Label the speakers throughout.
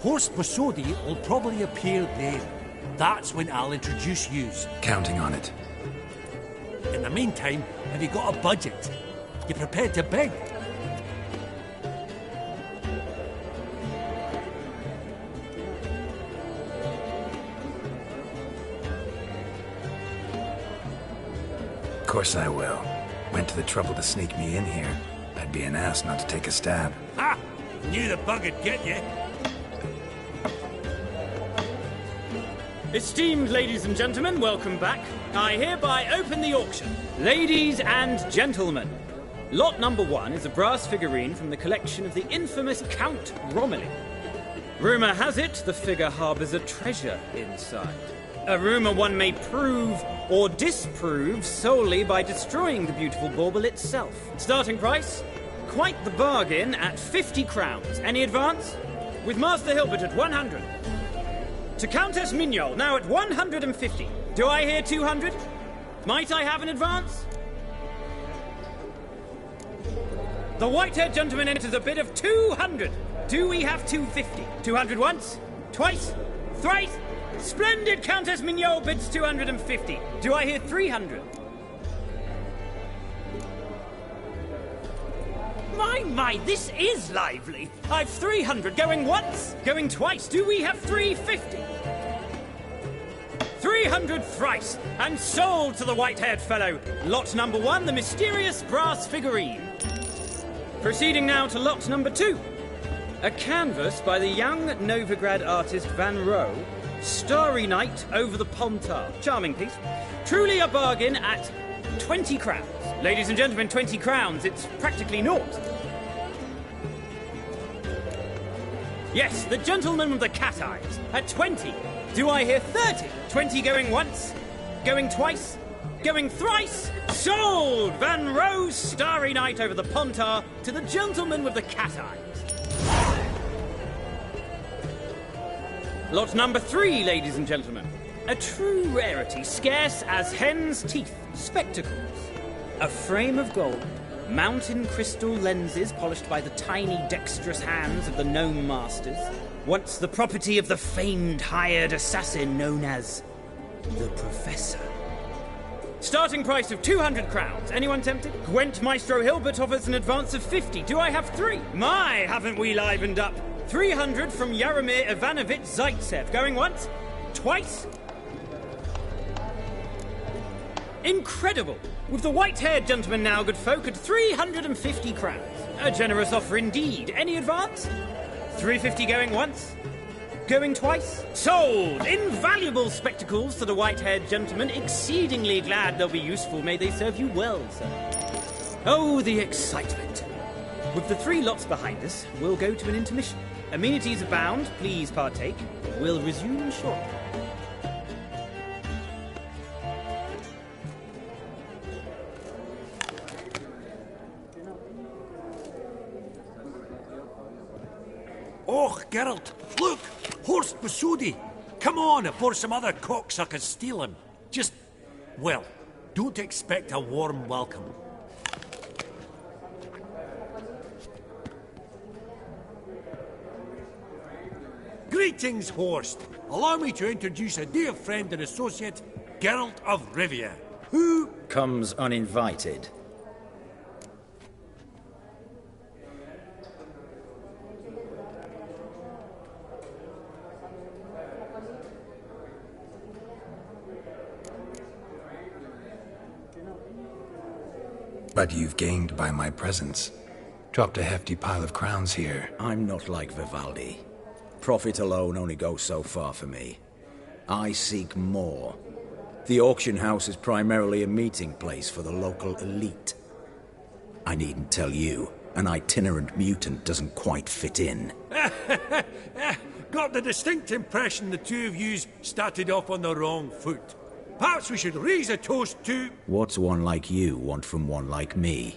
Speaker 1: Horst Bosodi will probably appear then. That's when I'll introduce yous.
Speaker 2: Counting on it.
Speaker 1: In the meantime, have you got a budget? You prepared to bid?
Speaker 2: Of course I will. Went to the trouble to sneak me in here. I'd be an ass not to take a stab.
Speaker 1: Ha! Knew the bug'd get you.
Speaker 3: Esteemed ladies and gentlemen, welcome back. I hereby open the auction. Ladies and gentlemen, lot number 1 is a brass figurine from the collection of the infamous Count Romilly. Rumour has it the figure harbours a treasure inside. A rumour one may prove or disprove solely by destroying the beautiful bauble itself. Starting price? Quite the bargain at 50 crowns. Any advance? With Master Hilbert at 100. To Countess Mignol, now at 150. Do I hear 200? Might I have an advance? The white-haired gentleman enters a bid of 200. Do we have 250? 200 once? Twice? Thrice? Splendid Countess Mignol bids 250. Do I hear 300? My, this is lively. I've 300 going once, going twice. Do we have 350? 300 thrice, and sold to the white-haired fellow. Lot number 1, the mysterious brass figurine. Proceeding now to lot number 2. A canvas by the young Novigrad artist Van Rohe, Starry Night over the Pontar. Charming piece. Truly a bargain at 20 crowns. Ladies and gentlemen, 20 crowns. It's practically naught. Yes, the gentleman with the cat eyes at 20. Do I hear 30? 20 going once, going twice, going thrice. Sold! Van Rohe's Starry Night over the Pontar to the gentleman with the cat eyes. Lot number 3, ladies and gentlemen. A true rarity, scarce as hen's teeth. Spectacles. A frame of gold. Mountain crystal lenses polished by the tiny, dexterous hands of the gnome masters. Once the property of the famed hired assassin known as the Professor. Starting price of 200 crowns. Anyone tempted? Gwent Maestro Hilbert offers an advance of 50. Do I have 3? My, haven't we livened up? 300 from Yaromir Ivanovich Zaitsev. Going once? Twice? Incredible! With the white-haired gentleman now, good folk, at 350 crowns. A generous offer indeed. Any advance? 350 going once? Going twice? Sold! Invaluable spectacles to the white-haired gentleman. Exceedingly glad they'll be useful. May they serve you well, sir. Oh, the excitement. With the 3 lots behind us, we'll go to an intermission. Amenities abound. Please partake. We'll resume shortly.
Speaker 1: Oh, Geralt, look! Horst Bosodi! Come on, before some other cocksuckers steal him. Just, well, don't expect a warm welcome. Greetings, Horst. Allow me to introduce a dear friend and associate, Geralt of Rivia, who
Speaker 4: comes uninvited.
Speaker 2: But you've gained by my presence. Dropped a hefty pile of crowns here.
Speaker 4: I'm not like Vivaldi. Profit alone only goes so far for me. I seek more. The auction house is primarily a meeting place for the local elite. I needn't tell you, an itinerant mutant doesn't quite fit in.
Speaker 1: got the distinct impression the two of yous started off on the wrong foot. Perhaps we should raise a toast to...
Speaker 4: What's one like you want from one like me?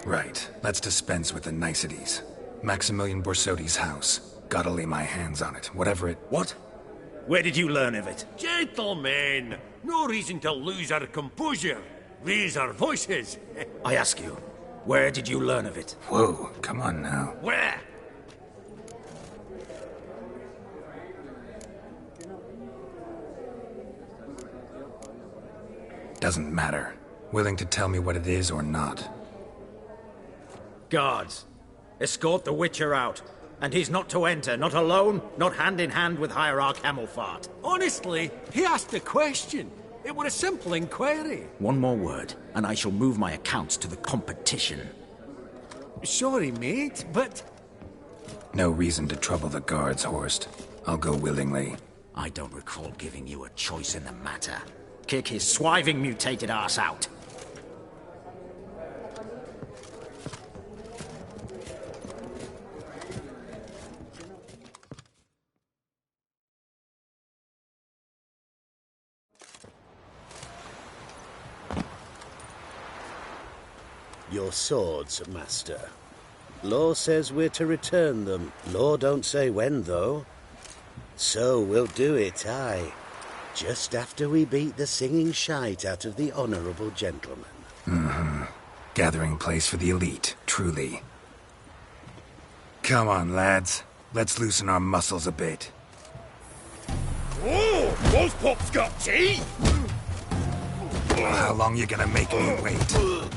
Speaker 2: Right, let's dispense with the niceties. Maximilian Borsodi's house. Gotta lay my hands on it, whatever it...
Speaker 4: What? Where did you learn of it?
Speaker 1: Gentlemen, no reason to lose our composure. These are voices.
Speaker 4: I ask you, where did you learn of it?
Speaker 2: Whoa, come on now.
Speaker 1: Where?
Speaker 2: Doesn't matter. Willing to tell me what it is or not?
Speaker 4: Guards, escort the Witcher out. And he's not to enter, not alone, not hand in hand with Hierarch Hamelfart.
Speaker 1: Honestly, he asked a question. It was a simple inquiry.
Speaker 4: One more word, and I shall move my accounts to the competition.
Speaker 1: Sorry, mate, but...
Speaker 2: No reason to trouble the guards, Horst. I'll go willingly.
Speaker 4: I don't recall giving you a choice in the matter. Kick his swiving mutated ass out.
Speaker 5: Your swords, master. Law says we're to return them. Law don't say when, though. So we'll do it, aye. Just after we beat the singing shite out of the honourable gentleman.
Speaker 2: Mm-hmm. Gathering place for the elite, truly. Come on, lads. Let's loosen our muscles a bit.
Speaker 1: Oh, Wolfpop's got tea!
Speaker 2: How long you gonna make me wait?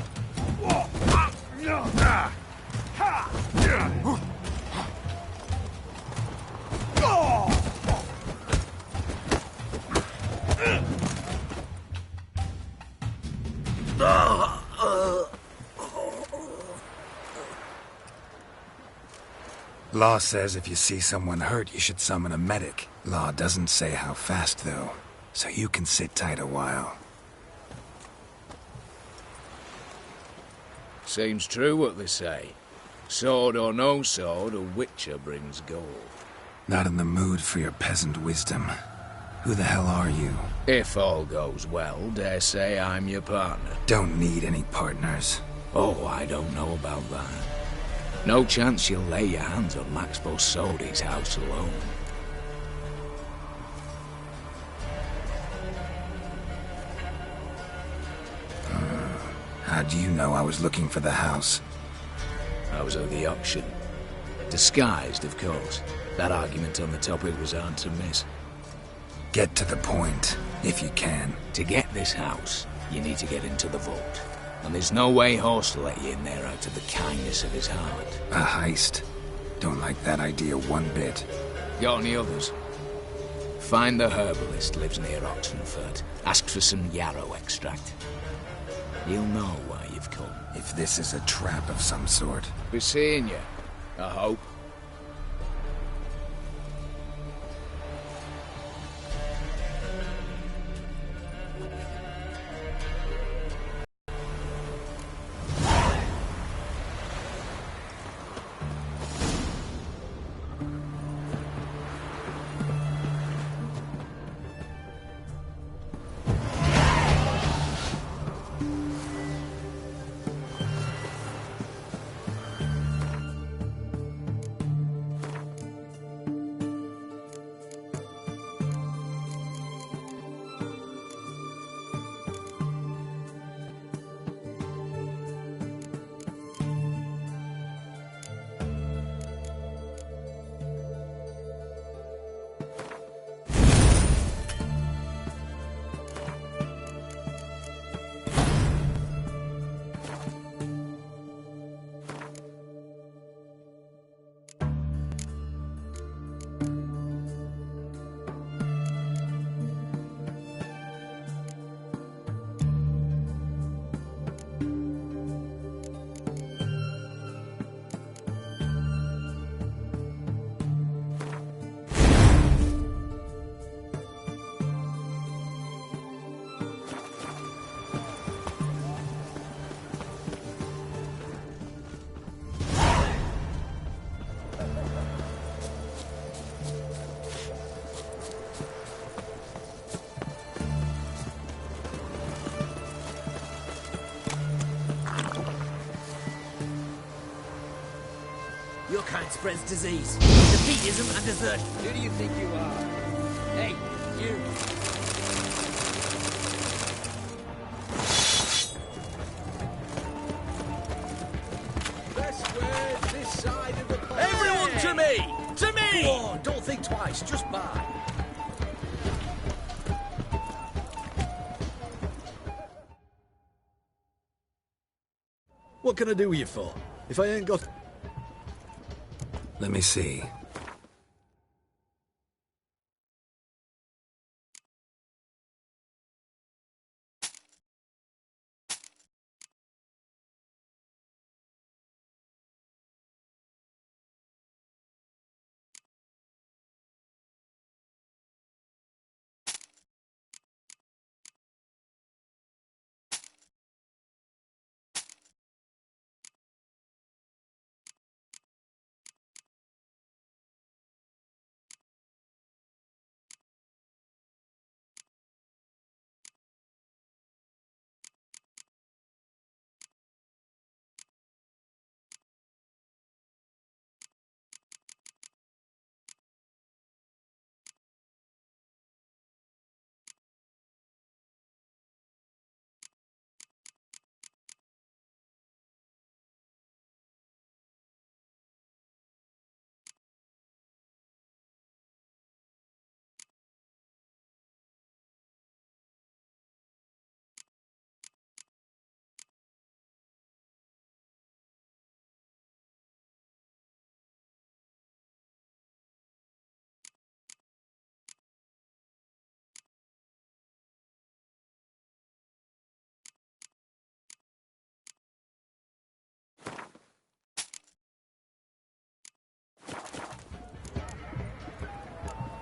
Speaker 2: Law says if you see someone hurt, you should summon a medic. Law doesn't say how fast, though, so you can sit tight a while.
Speaker 6: Seems true what they say. Sword or no sword, a Witcher brings gold.
Speaker 2: Not in the mood for your peasant wisdom. Who the hell are you?
Speaker 6: If all goes well, dare say I'm your partner.
Speaker 2: Don't need any partners.
Speaker 6: Oh, I don't know about that. No chance you'll lay your hands on Max Bosodi's house alone.
Speaker 2: How do you know I was looking for the house?
Speaker 6: I was at the auction. Disguised, of course. That argument on the topic was hard to miss.
Speaker 2: Get to the point, if you can.
Speaker 6: To get this house, you need to get into the vault. And there's no way Horst will let you in there out of the kindness of his heart.
Speaker 2: A heist? Don't like that idea one bit.
Speaker 6: Got any others? Find the herbalist, lives near Oxenfurt. Ask for some yarrow extract. He'll know why you've come.
Speaker 2: If this is a trap of some sort.
Speaker 6: Be seeing you, I hope.
Speaker 7: Your kind spreads disease, defeatism and desertion.
Speaker 6: Who do you think you are? Hey, you! me! To me!
Speaker 7: Go on, don't think twice, just buy.
Speaker 8: What can I do you for? If I ain't got...
Speaker 2: Let me see.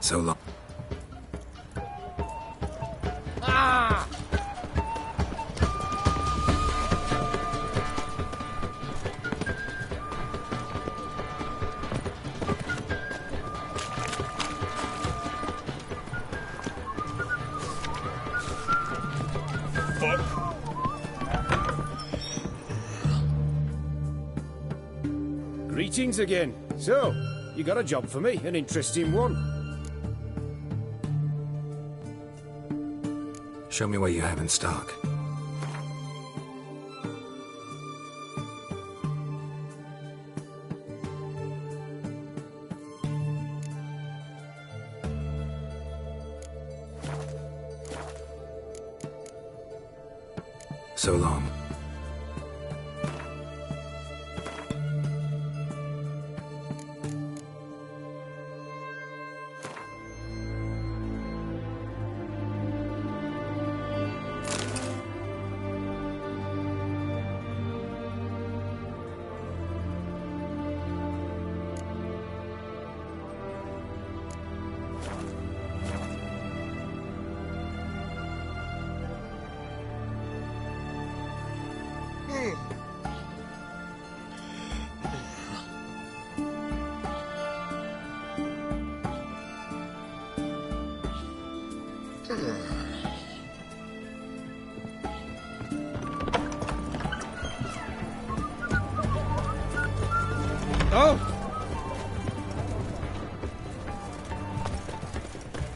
Speaker 2: So long.
Speaker 9: Greetings again. So, you got a job for me, an interesting one.
Speaker 2: Show me what you have in stock. So long.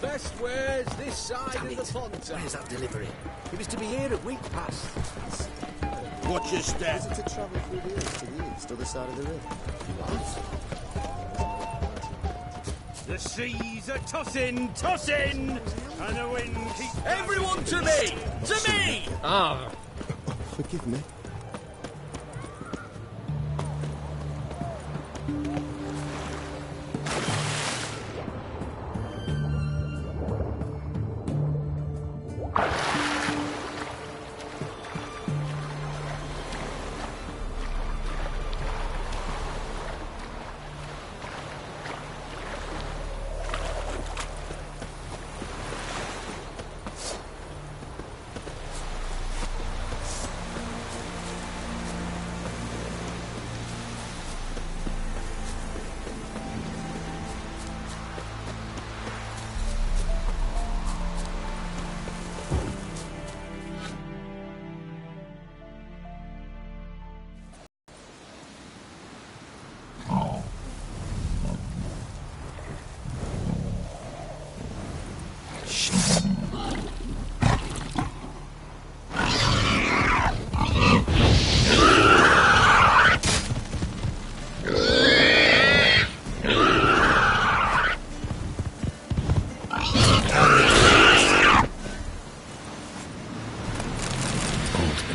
Speaker 9: Best wares this side of the pond.
Speaker 7: Where's that delivery? It was to be here at week past.
Speaker 5: Watch your step.
Speaker 10: Is it to travel through the east to the east, other side of the river?
Speaker 1: The seas are tossing, tossing, and the wind keeps...
Speaker 7: Everyone to me! To me!
Speaker 10: Forgive me.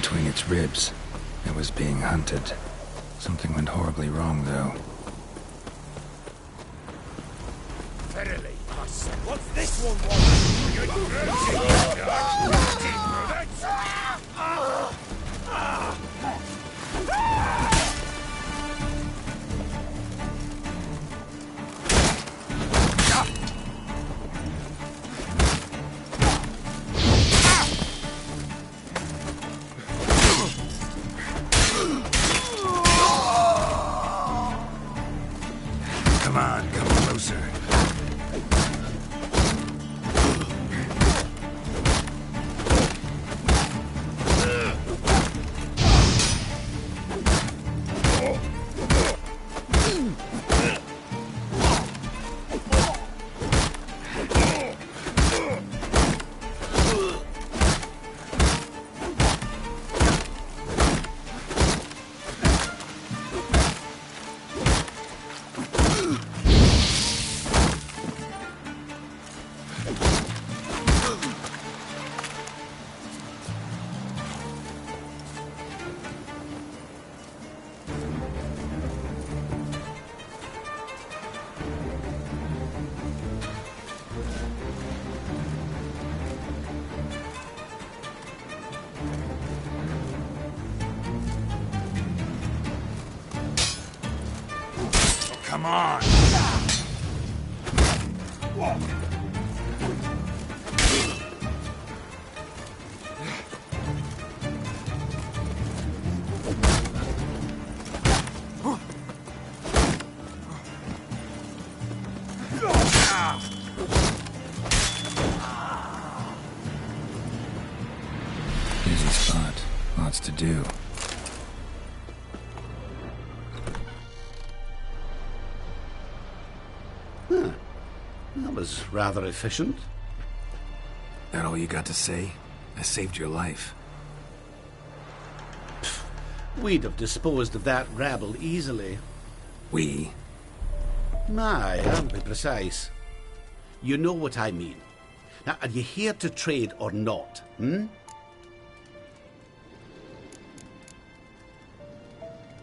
Speaker 2: between its ribs. It was being hunted. Something went horribly wrong, though.
Speaker 1: Verily, what's this one want?
Speaker 2: Come on, come closer.
Speaker 1: Come on!
Speaker 2: Busy spot. Lots to do.
Speaker 5: That was rather efficient.
Speaker 2: That all you got to say? I saved your life.
Speaker 5: We'd have disposed of that rabble easily.
Speaker 2: We?
Speaker 5: My, I'll be precise. You know what I mean. Now, are you here to trade or not,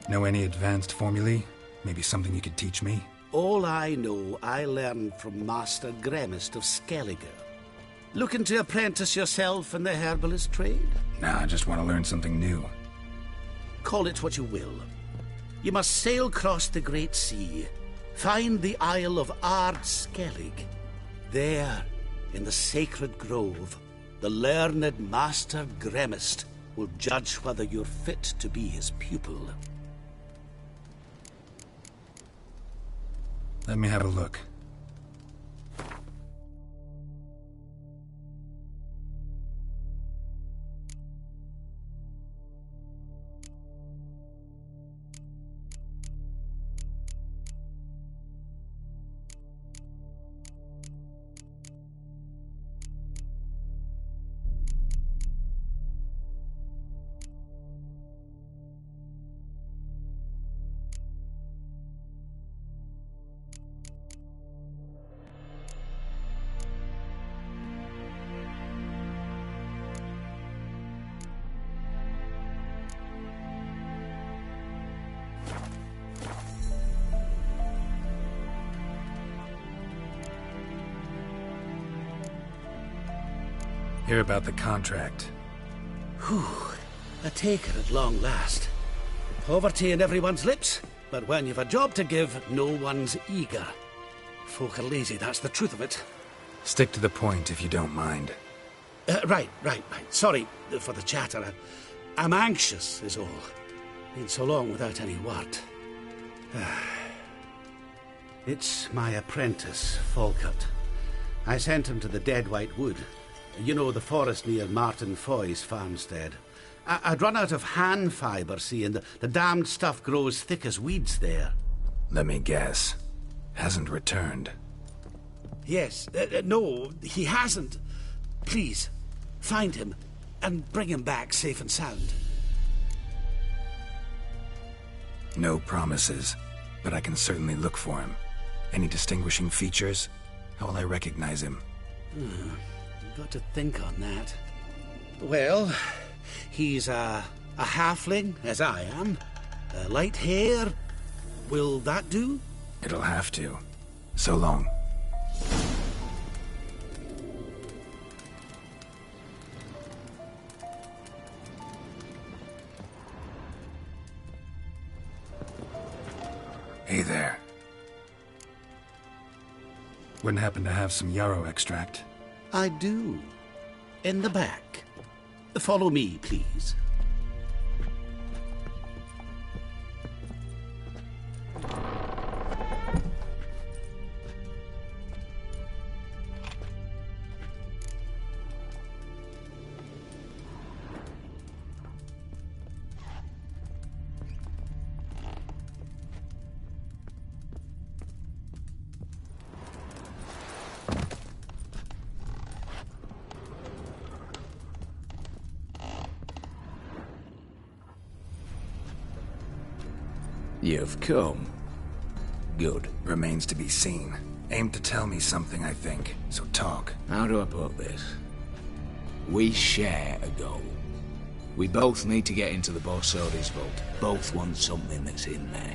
Speaker 2: Know any advanced formulae? Maybe something you could teach me?
Speaker 5: All I know, I learned from Master Gremist of Skellige. Looking to apprentice yourself in the herbalist trade?
Speaker 2: Nah, I just want to learn something new.
Speaker 5: Call it what you will. You must sail across the Great Sea, find the Isle of Ard Skellig. There, in the sacred grove, the learned Master Gremist will judge whether you're fit to be his pupil.
Speaker 2: Let me have a look. Hear about the contract.
Speaker 5: Whew, a taker at long last. Poverty in everyone's lips, but when you've a job to give, no one's eager. Folk are lazy, that's the truth of it.
Speaker 2: Stick to the point if you don't mind.
Speaker 5: Right. Sorry for the chatter. I'm anxious, is all. Been so long without any word. It's my apprentice, Falkert. I sent him to the Dead White Wood. You know, the forest near Martin Foy's farmstead. I'd run out of hand fibre, see, and the damned stuff grows thick as weeds there.
Speaker 2: Let me guess. Hasn't returned.
Speaker 5: Yes. No, he hasn't. Please, find him and bring him back safe and sound.
Speaker 2: No promises, but I can certainly look for him. Any distinguishing features? How will I recognize him?
Speaker 5: Got to think on that. Well, He's a halfling, as I am. Light hair. Will that do?
Speaker 2: It'll have to. So long. Hey there. Wouldn't happen to have some yarrow extract?
Speaker 5: I do. In the back. Follow me, please.
Speaker 6: You've come. Good.
Speaker 2: Remains to be seen. Aim to tell me something, I think. So talk.
Speaker 6: How do I put this? We share a goal. We both need to get into the Borsodi's vault. Both want something that's in there.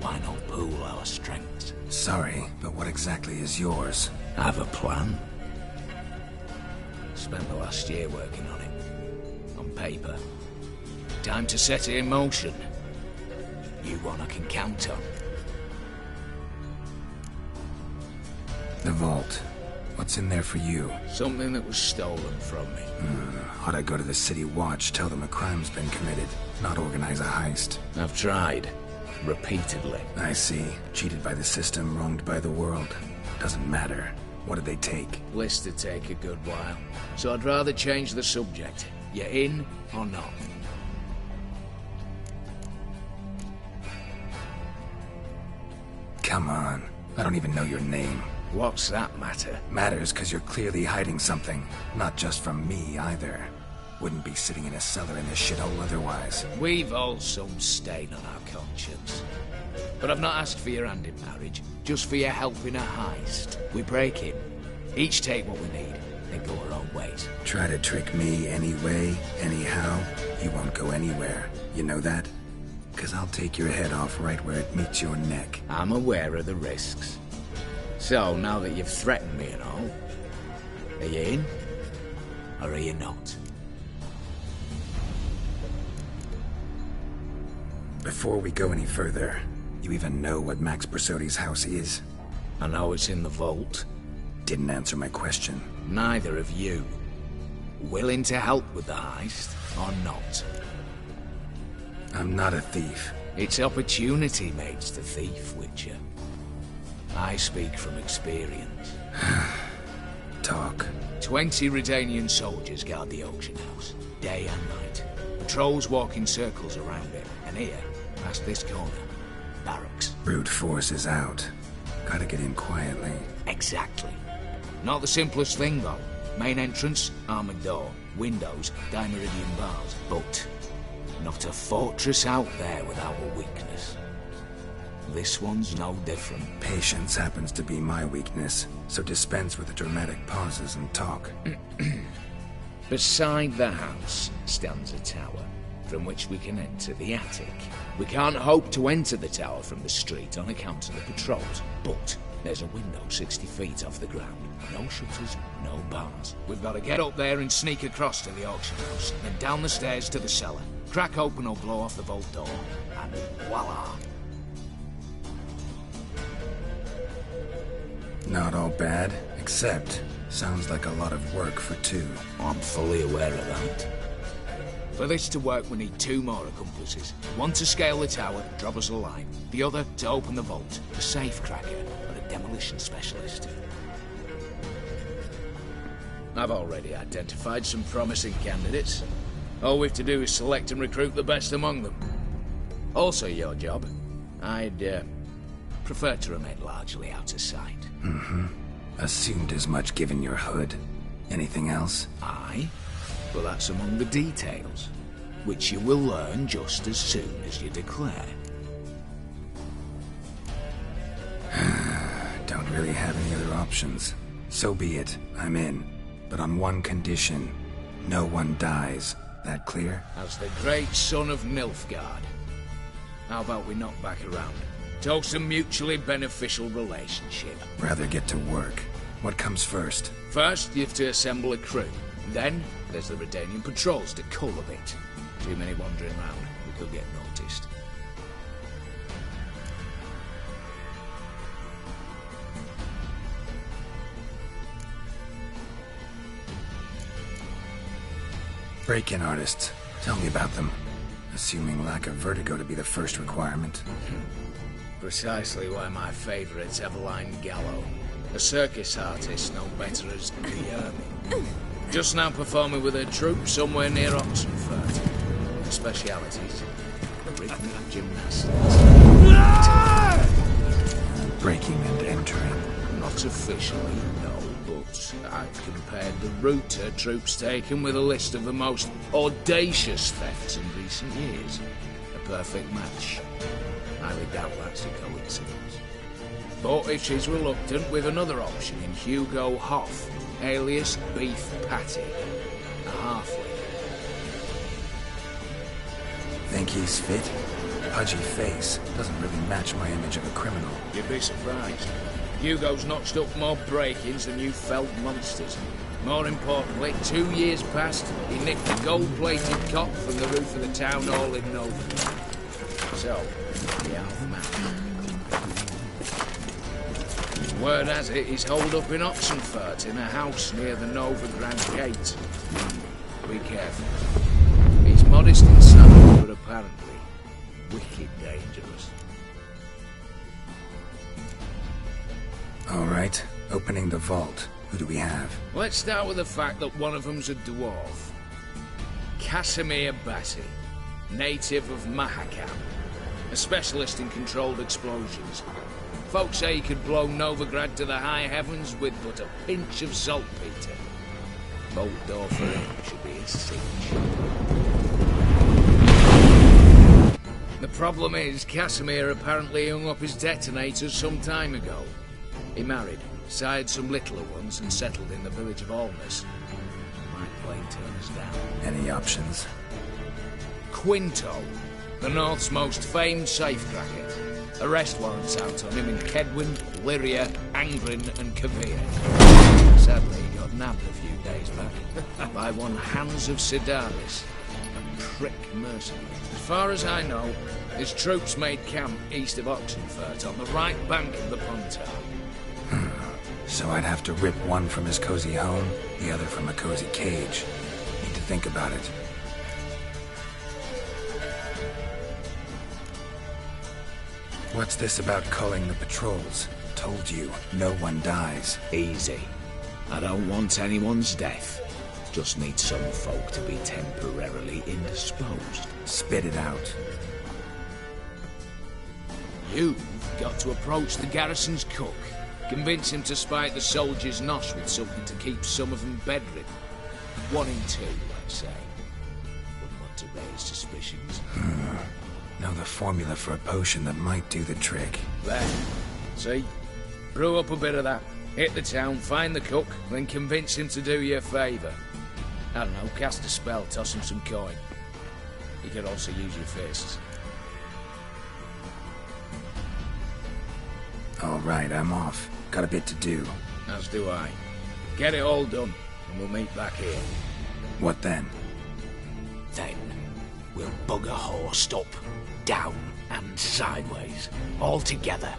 Speaker 6: Why not pool our strengths?
Speaker 2: Sorry, but what exactly is yours?
Speaker 6: I have a plan. Spent the last year working on it. On paper. Time to set it in motion. You one I can count on.
Speaker 2: The vault. What's in there for you?
Speaker 6: Something that was stolen from me.
Speaker 2: Ought I go to the City Watch, tell them a crime's been committed, not organize a heist?
Speaker 6: I've tried. Repeatedly.
Speaker 2: I see. Cheated by the system, wronged by the world. Doesn't matter. What did they take?
Speaker 6: List to take a good while. So I'd rather change the subject. You in or not?
Speaker 2: Come on. I don't even know your name.
Speaker 6: What's that matter?
Speaker 2: Matters because you're clearly hiding something. Not just from me, either. Wouldn't be sitting in a cellar in this shithole otherwise.
Speaker 6: We've all some stain on our conscience. But I've not asked for your hand in marriage, just for your help in a heist. We break in, each take what we need, then go our own ways.
Speaker 2: Try to trick me anyway, anyhow, you won't go anywhere. You know that? Because I'll take your head off right where it meets your neck.
Speaker 6: I'm aware of the risks. So, now that you've threatened me and all, are you in, or are you not?
Speaker 2: Before we go any further, you even know what Max Borsodi's house is?
Speaker 6: I know it's in the vault.
Speaker 2: Didn't answer my question.
Speaker 6: Neither of you. Willing to help with the heist, or not?
Speaker 2: I'm not a thief.
Speaker 6: It's opportunity makes the thief, Witcher. I speak from experience.
Speaker 2: Talk.
Speaker 6: 20 Redanian soldiers guard the auction house, day and night. Patrols walk in circles around it, and here, past this corner, barracks.
Speaker 2: Brute force is out. Gotta get in quietly.
Speaker 6: Exactly. Not the simplest thing, though. Main entrance, armored door. Windows, dimeridian bars. But not a fortress out there without a weakness. This one's no different.
Speaker 2: Patience happens to be my weakness, so dispense with the dramatic pauses and talk.
Speaker 6: Beside the house stands a tower, from which we can enter the attic. We can't hope to enter the tower from the street on account of the patrols, but there's a window 60 feet off the ground. No shutters, no bars. We've got to get up there and sneak across to the auction house, then down the stairs to the cellar. Crack open or blow off the vault door, and voila!
Speaker 2: Not all bad, except sounds like a lot of work for two.
Speaker 6: I'm fully aware of that. For this to work, we need 2 more accomplices. One to scale the tower, drop us a line. The other to open the vault, a safe cracker, or a demolition specialist. I've already identified some promising candidates. All we have to do is select and recruit the best among them. Also your job. I'd prefer to remain largely out of sight.
Speaker 2: Assumed as much given your hood. Anything else?
Speaker 6: Aye, but that's among the details, which you will learn just as soon as you declare.
Speaker 2: Don't really have any other options. So be it. I'm in. But on one condition. No one dies. That clear?
Speaker 6: As the great son of Nilfgaard. How about we knock back around? Toast a mutually beneficial relationship.
Speaker 2: Rather get to work. What comes first?
Speaker 6: First, you have to assemble a crew. Then, there's the Redanian patrols to cull a bit. Too many wandering around, we could get noticed.
Speaker 2: Break-in artists. Tell me about them. Assuming lack of vertigo to be the first requirement.
Speaker 6: Precisely why my favourite's Eveline Gallo. A circus artist known better as Guillermo. Just now performing with her troupe somewhere near Oxenfurt. Specialities: rhythmic gymnastics.
Speaker 2: Breaking and entering.
Speaker 6: Not officially, no, but I've compared the route her troope's taken with a list of the most audacious thefts in recent years. A perfect match. Highly doubt that's a coincidence. But if she's reluctant, we've another option in Hugo Hoff, alias Beef Patty, a halfling.
Speaker 2: Think he's fit? Pudgy face doesn't really match my image of a criminal.
Speaker 6: You'd be surprised. Hugo's notched up more break-ins than you felt monsters. More importantly, 2 years past, he nicked a gold-plated cop from the roof of the town hall in Novigrad. So, yeah, man. Word has it, he's holed up in Oxenfurt in a house near the Novigrad gate. Be careful. He's modest in sound, but apparently wicked dangerous.
Speaker 2: All right, opening the vault. Who do we have?
Speaker 6: Let's start with the fact that one of them's a dwarf. Casimir Bassi, native of Mahakam, a specialist in controlled explosions. Folks say he could blow Novigrad to the high heavens with but a pinch of saltpeter. Bolt door for him should be a cinch. The problem is, Casimir apparently hung up his detonators some time ago. He married, sired some littler ones, and settled in the village of Alness. Might plain turn us down.
Speaker 2: Any options?
Speaker 6: Quinto, the North's most famed safecracker. Arrest warrants out on him in Kedwin, Lyria, Angren, and Kavir. Sadly, he got nabbed a few days back by one Hans of Sidaris, a prick mercenary. As far as I know, his troops made camp east of Oxenfurt on the right bank of the Pontar.
Speaker 2: So I'd have to rip one from his cozy home, the other from a cozy cage. Need to think about it. What's this about culling the patrols? Told you, no one dies.
Speaker 6: Easy. I don't want anyone's death. Just need some folk to be temporarily indisposed.
Speaker 2: Spit it out.
Speaker 6: You've got to approach the garrison's cook. Convince him to spike the soldiers' nosh with something to keep some of them bedridden. 1 in 2, let's say. Wouldn't want to raise suspicions.
Speaker 2: Know the formula for a potion that might do the trick.
Speaker 6: There. See? Brew up a bit of that. Hit the town, find the cook, then convince him to do you a favour. I don't know, cast a spell, toss him some coin. You could also use your fists.
Speaker 2: All right, I'm off. Got a bit to do.
Speaker 6: As do I. Get it all done, and we'll meet back here.
Speaker 2: What then?
Speaker 6: Then, we'll bugger horsed up, down and sideways, all together.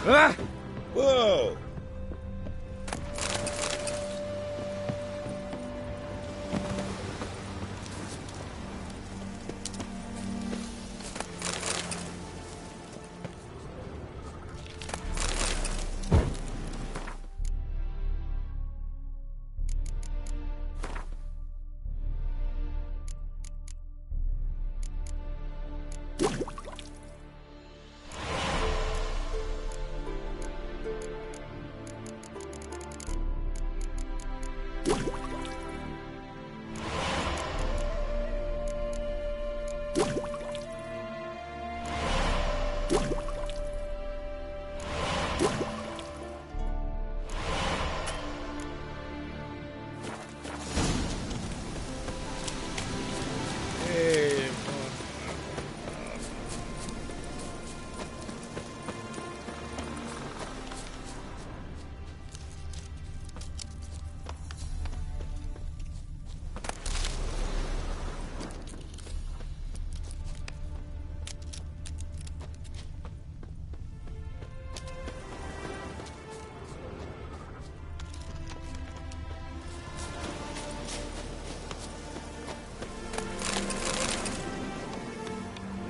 Speaker 9: Ah! Whoa!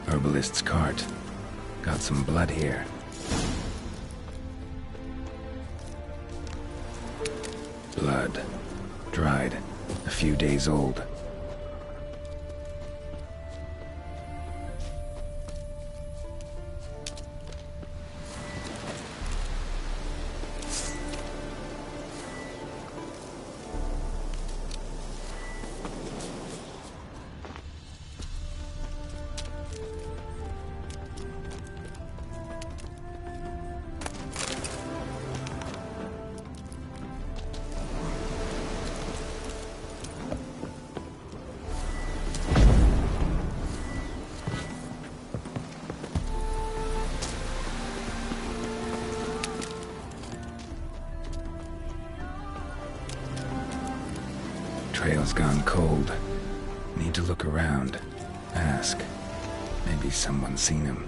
Speaker 2: Herbalist's cart. Got some blood here. Blood. Dried. A few days old. Trail's gone cold. Need to look around. Ask. Maybe someone's seen him.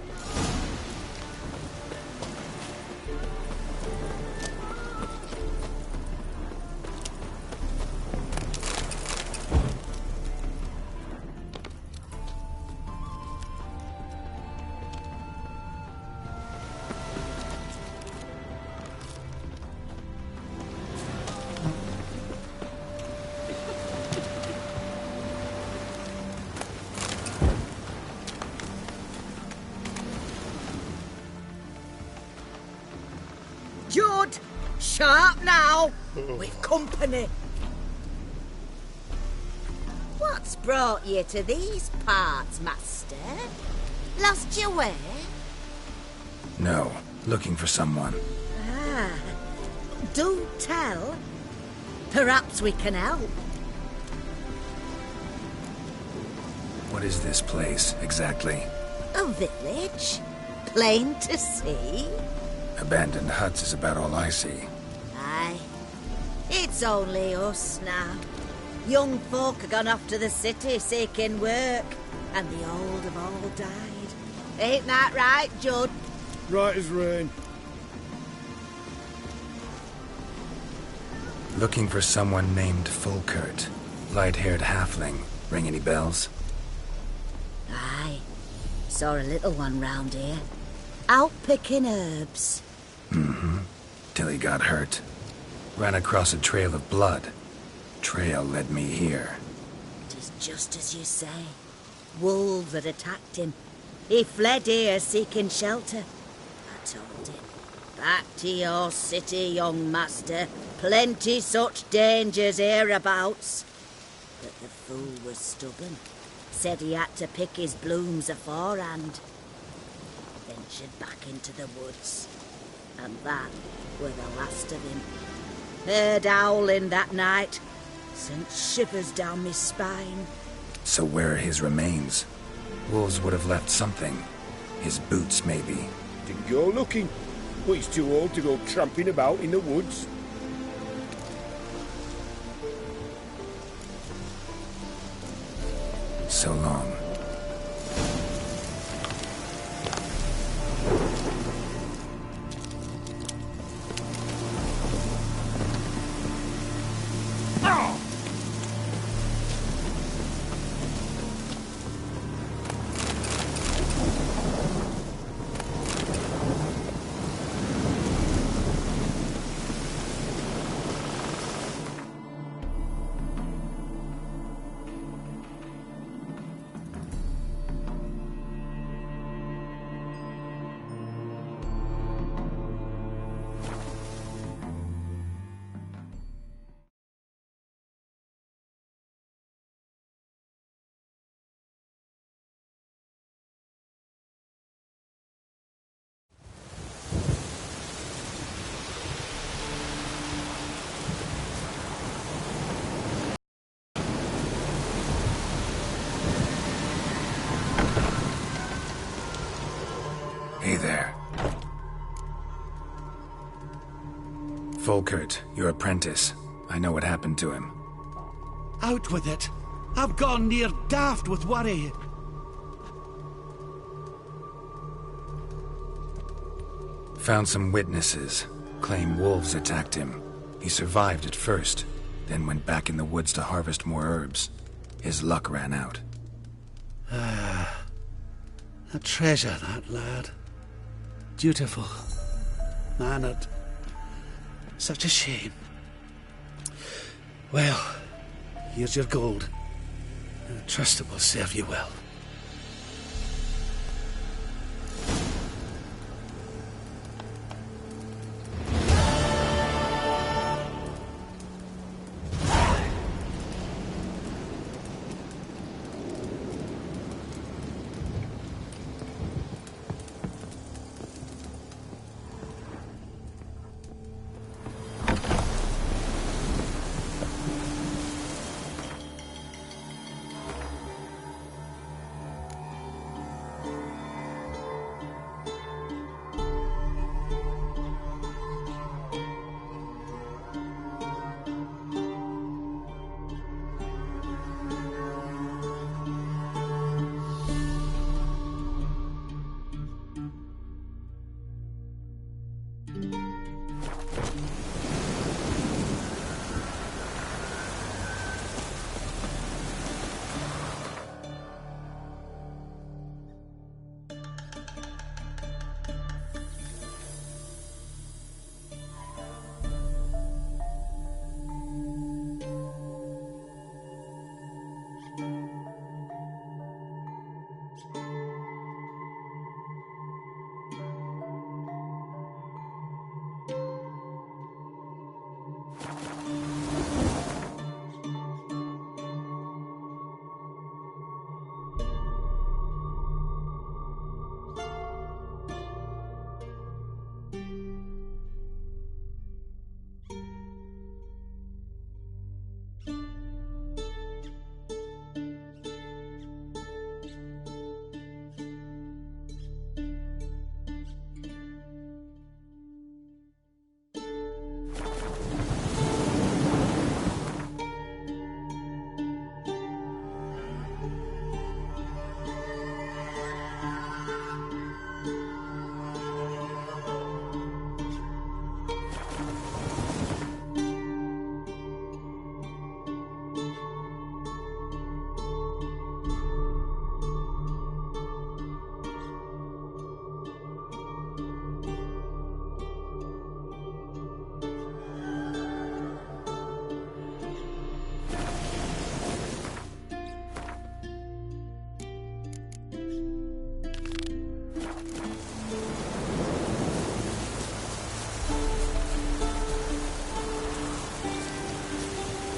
Speaker 11: Judd! Sharp now! We've company. What's brought you to these parts, master? Lost your way?
Speaker 2: No. Looking for someone.
Speaker 11: Ah. Do tell. Perhaps we can help.
Speaker 2: What is this place, exactly?
Speaker 11: A village. Plain to see.
Speaker 2: Abandoned huts is about all I see.
Speaker 11: Aye. It's only us now. Young folk have gone off to the city seeking work, and the old have all died. Ain't that right, Judd?
Speaker 9: Right as rain.
Speaker 2: Looking for someone named Fulkert. Light-haired halfling. Ring any bells?
Speaker 11: Aye. Saw a little one round here. Out picking herbs.
Speaker 2: Mm-hmm. Till he got hurt. Ran across a trail of blood. Trail led me here.
Speaker 11: Tis just as you say. Wolves had attacked him. He fled here seeking shelter. I told him. Back to your city, young master. Plenty such dangers hereabouts. But the fool was stubborn. Said he had to pick his blooms aforehand. Ventured back into the woods. And that were the last of him. Heard howling that night. Sent shivers down my spine.
Speaker 2: So where are his remains? Wolves would have left something. His boots, maybe.
Speaker 9: Didn't go looking. But he's too old to go tramping about in the woods.
Speaker 2: So long. Volkert, your apprentice. I know what happened to him.
Speaker 12: Out with it. I've gone near daft with worry.
Speaker 2: Found some witnesses. Claim wolves attacked him. He survived at first, then went back in the woods to harvest more herbs. His luck ran out.
Speaker 12: A treasure, that lad. Dutiful. Mannered. Such a shame. Well, here's your gold. I trust it will serve you well.